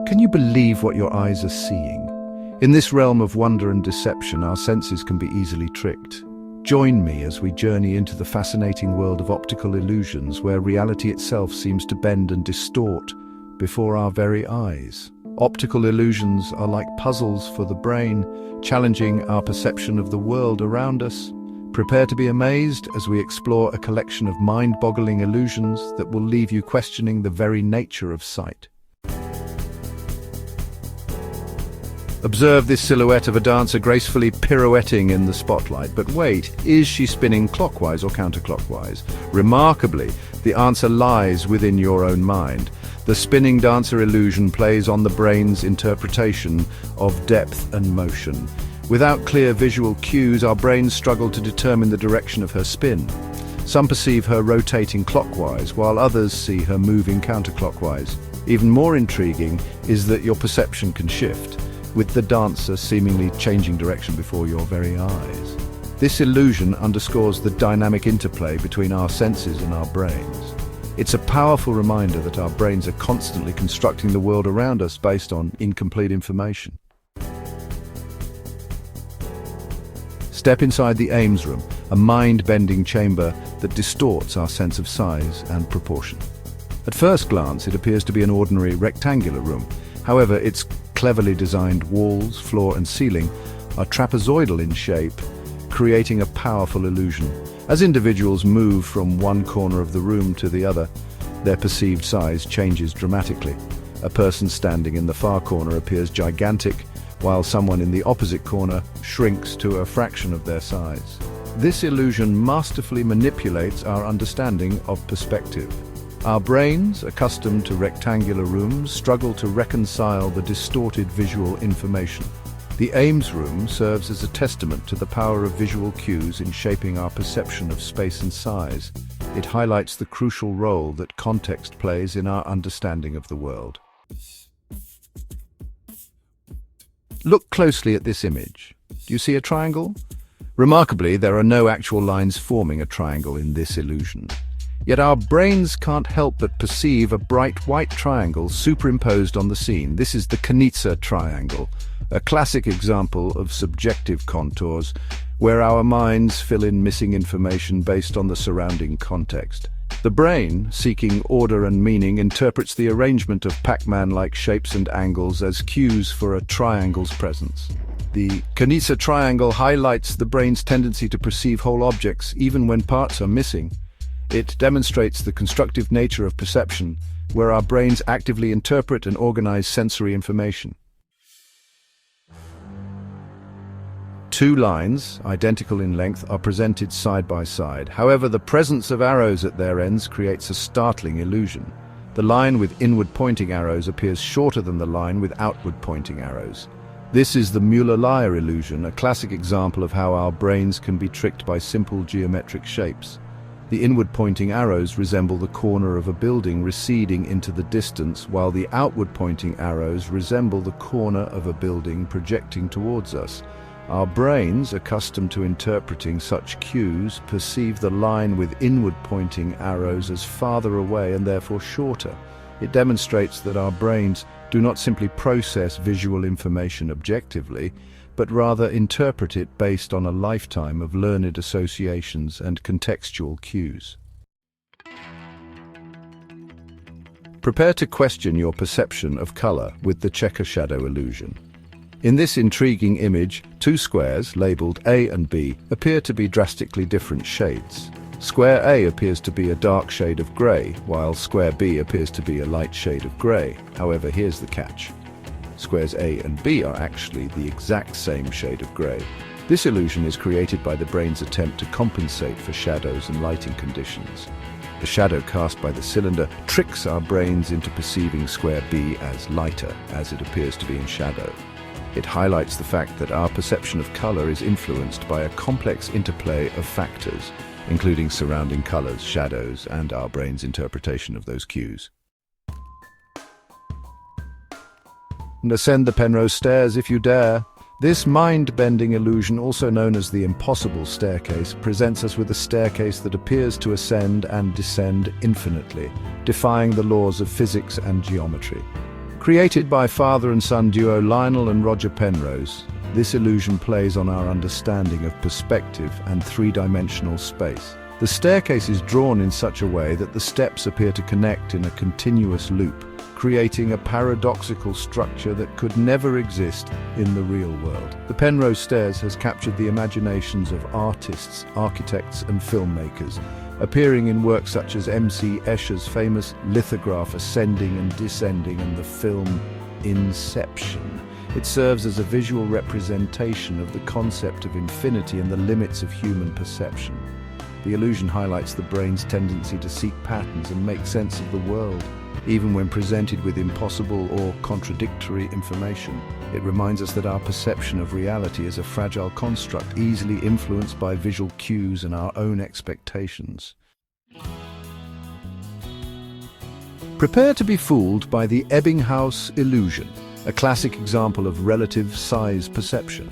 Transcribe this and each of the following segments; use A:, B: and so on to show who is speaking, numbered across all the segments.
A: Can you believe what your eyes are seeing? In this realm of wonder and deception, our senses can be easily tricked. Join me as we journey into the fascinating world of optical illusions, where reality itself seems to bend and distort before our very eyes. Optical illusions are like puzzles for the brain, challenging our perception of the world around us. Prepare to be amazed as we explore a collection of mind-boggling illusions that will leave you questioning the very nature of sight. Observe this silhouette of a dancer gracefully pirouetting in the spotlight. But wait, is she spinning clockwise or counterclockwise? Remarkably, the answer lies within your own mind. The spinning dancer illusion plays on the brain's interpretation of depth and motion. Without clear visual cues, our brains struggle to determine the direction of her spin. Some perceive her rotating clockwise, while others see her moving counterclockwise. Even more intriguing is that your perception can shift, with the dancer seemingly changing direction before your very eyes. This illusion underscores the dynamic interplay between our senses and our brains. It's a powerful reminder that our brains are constantly constructing the world around us based on incomplete information. Step inside the Ames Room, a mind-bending chamber that distorts our sense of size and proportion. At first glance, it appears to be an ordinary rectangular room. However, its cleverly designed walls, floor and ceiling are trapezoidal in shape, creating a powerful illusion. As individuals move from one corner of the room to the other, their perceived size changes dramatically. A person standing in the far corner appears gigantic, while someone in the opposite corner shrinks to a fraction of their size. This illusion masterfully manipulates our understanding of perspective. Our brains, accustomed to rectangular rooms, struggle to reconcile the distorted visual information. The Ames Room serves as a testament to the power of visual cues in shaping our perception of space and size. It highlights the crucial role that context plays in our understanding of the world. Look closely at this image. Do you see a triangle? Remarkably, there are no actual lines forming a triangle in this illusion. Yet our brains can't help but perceive a bright white triangle superimposed on the scene. This is the Kanizsa Triangle, a classic example of subjective contours, where our minds fill in missing information based on the surrounding context. The brain, seeking order and meaning, interprets the arrangement of Pac-Man-like shapes and angles as cues for a triangle's presence. The Kanizsa Triangle highlights the brain's tendency to perceive whole objects even when parts are missing. It demonstrates the constructive nature of perception, where our brains actively interpret and organize sensory information. Two lines, identical in length, are presented side by side. However, the presence of arrows at their ends creates a startling illusion. The line with inward-pointing arrows appears shorter than the line with outward-pointing arrows. This is the Müller-Lyer Illusion, a classic example of how our brains can be tricked by simple geometric shapes. The inward-pointing arrows resemble the corner of a building receding into the distance, while the outward-pointing arrows resemble the corner of a building projecting towards us. Our brains, accustomed to interpreting such cues, perceive the line with inward-pointing arrows as farther away and therefore shorter. It demonstrates that our brains do not simply process visual information objectively, but rather interpret it based on a lifetime of learned associations and contextual cues. Prepare to question your perception of color with the checker shadow illusion. In this intriguing image, two squares, labeled A and B, appear to be drastically different shades. Square A appears to be a dark shade of grey, while square B appears to be a light shade of grey. However, here's the catch. Squares A and B are actually the exact same shade of grey. This illusion is created by the brain's attempt to compensate for shadows and lighting conditions. The shadow cast by the cylinder tricks our brains into perceiving square B as lighter, as it appears to be in shadow. It highlights the fact that our perception of color is influenced by a complex interplay of factors, including surrounding colors, shadows, and our brain's interpretation of those cues. And ascend the Penrose Stairs if you dare. This mind-bending illusion, also known as the Impossible Staircase, presents us with a staircase that appears to ascend and descend infinitely, defying the laws of physics and geometry. Created by father and son duo Lionel and Roger Penrose, this illusion plays on our understanding of perspective and three-dimensional space. The staircase is drawn in such a way that the steps appear to connect in a continuous loop, creating a paradoxical structure that could never exist in the real world. The Penrose Stairs has captured the imaginations of artists, architects and filmmakers, appearing in works such as M.C. Escher's famous lithograph Ascending and Descending and the film Inception. It serves as a visual representation of the concept of infinity and the limits of human perception. The illusion highlights the brain's tendency to seek patterns and make sense of the world, even when presented with impossible or contradictory information. It reminds us that our perception of reality is a fragile construct, easily influenced by visual cues and our own expectations. Prepare to be fooled by the Ebbinghaus Illusion, a classic example of relative size perception.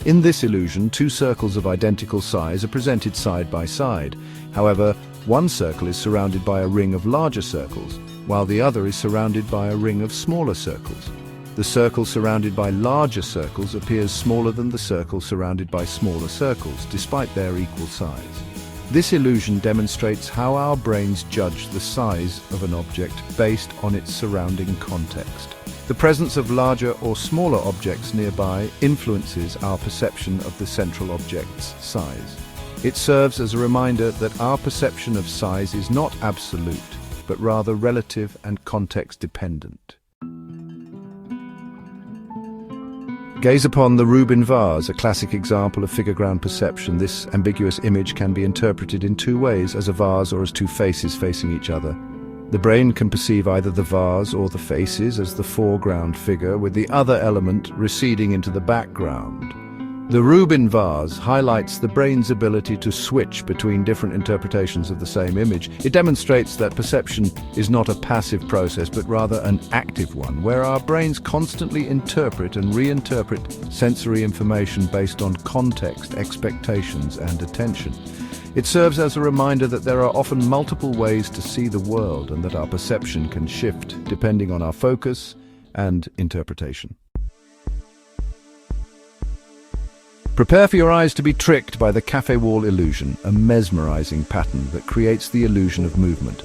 A: In this illusion, two circles of identical size are presented side by side. However, one circle is surrounded by a ring of larger circles, while the other is surrounded by a ring of smaller circles. The circle surrounded by larger circles appears smaller than the circle surrounded by smaller circles, despite their equal size. This illusion demonstrates how our brains judge the size of an object based on its surrounding context. The presence of larger or smaller objects nearby influences our perception of the central object's size. It serves as a reminder that our perception of size is not absolute, but rather relative and context-dependent. Gaze upon the Rubin Vase, a classic example of figure-ground perception. This ambiguous image can be interpreted in two ways, as a vase or as two faces facing each other. The brain can perceive either the vase or the faces as the foreground figure, with the other element receding into the background. The Rubin Vase highlights the brain's ability to switch between different interpretations of the same image. It demonstrates that perception is not a passive process, but rather an active one, where our brains constantly interpret and reinterpret sensory information based on context, expectations, and attention. It serves as a reminder that there are often multiple ways to see the world and that our perception can shift depending on our focus and interpretation. Prepare for your eyes to be tricked by the Café wall illusion, a mesmerizing pattern that creates the illusion of movement.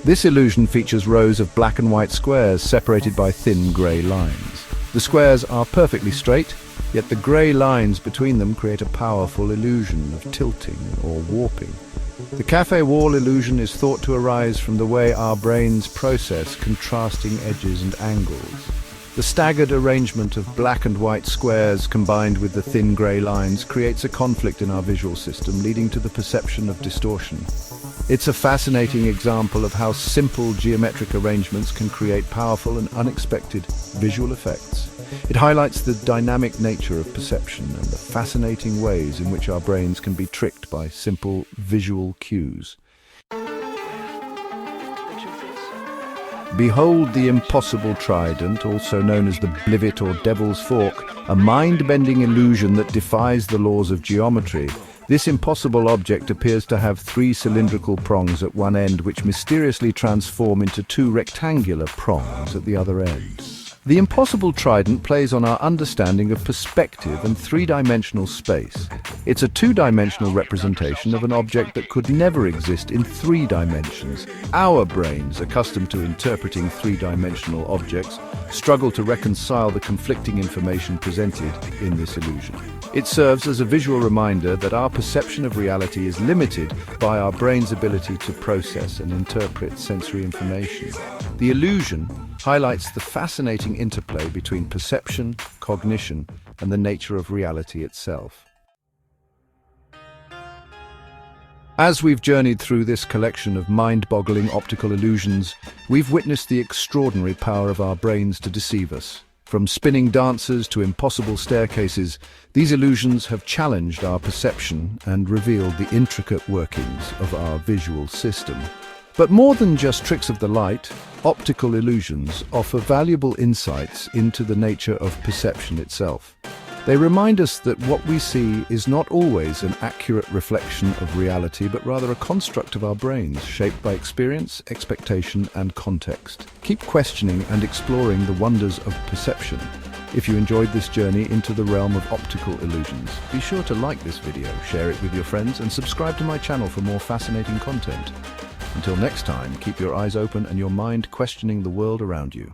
A: This illusion features rows of black and white squares separated by thin grey lines. The squares are perfectly straight, yet the grey lines between them create a powerful illusion of tilting or warping. The Café wall illusion is thought to arise from the way our brains process contrasting edges and angles. The staggered arrangement of black and white squares combined with the thin grey lines creates a conflict in our visual system, leading to the perception of distortion. It's a fascinating example of how simple geometric arrangements can create powerful and unexpected visual effects. It highlights the dynamic nature of perception and the fascinating ways in which our brains can be tricked by simple visual cues. Behold the Impossible Trident, also known as the Blivet or Devil's Fork, a mind-bending illusion that defies the laws of geometry. This impossible object appears to have three cylindrical prongs at one end, which mysteriously transform into two rectangular prongs at the other end. The Impossible Trident plays on our understanding of perspective and three-dimensional space. It's a two-dimensional representation of an object that could never exist in three dimensions. Our brains, accustomed to interpreting three-dimensional objects, struggle to reconcile the conflicting information presented in this illusion. It serves as a visual reminder that our perception of reality is limited by our brain's ability to process and interpret sensory information. The illusion highlights the fascinating interplay between perception, cognition, and the nature of reality itself. As we've journeyed through this collection of mind-boggling optical illusions, we've witnessed the extraordinary power of our brains to deceive us. From spinning dancers to impossible staircases, these illusions have challenged our perception and revealed the intricate workings of our visual system. But more than just tricks of the light, optical illusions offer valuable insights into the nature of perception itself. They remind us that what we see is not always an accurate reflection of reality, but rather a construct of our brains, shaped by experience, expectation, and context. Keep questioning and exploring the wonders of perception. If you enjoyed this journey into the realm of optical illusions, be sure to like this video, share it with your friends, and subscribe to my channel for more fascinating content. Until next time, keep your eyes open and your mind questioning the world around you.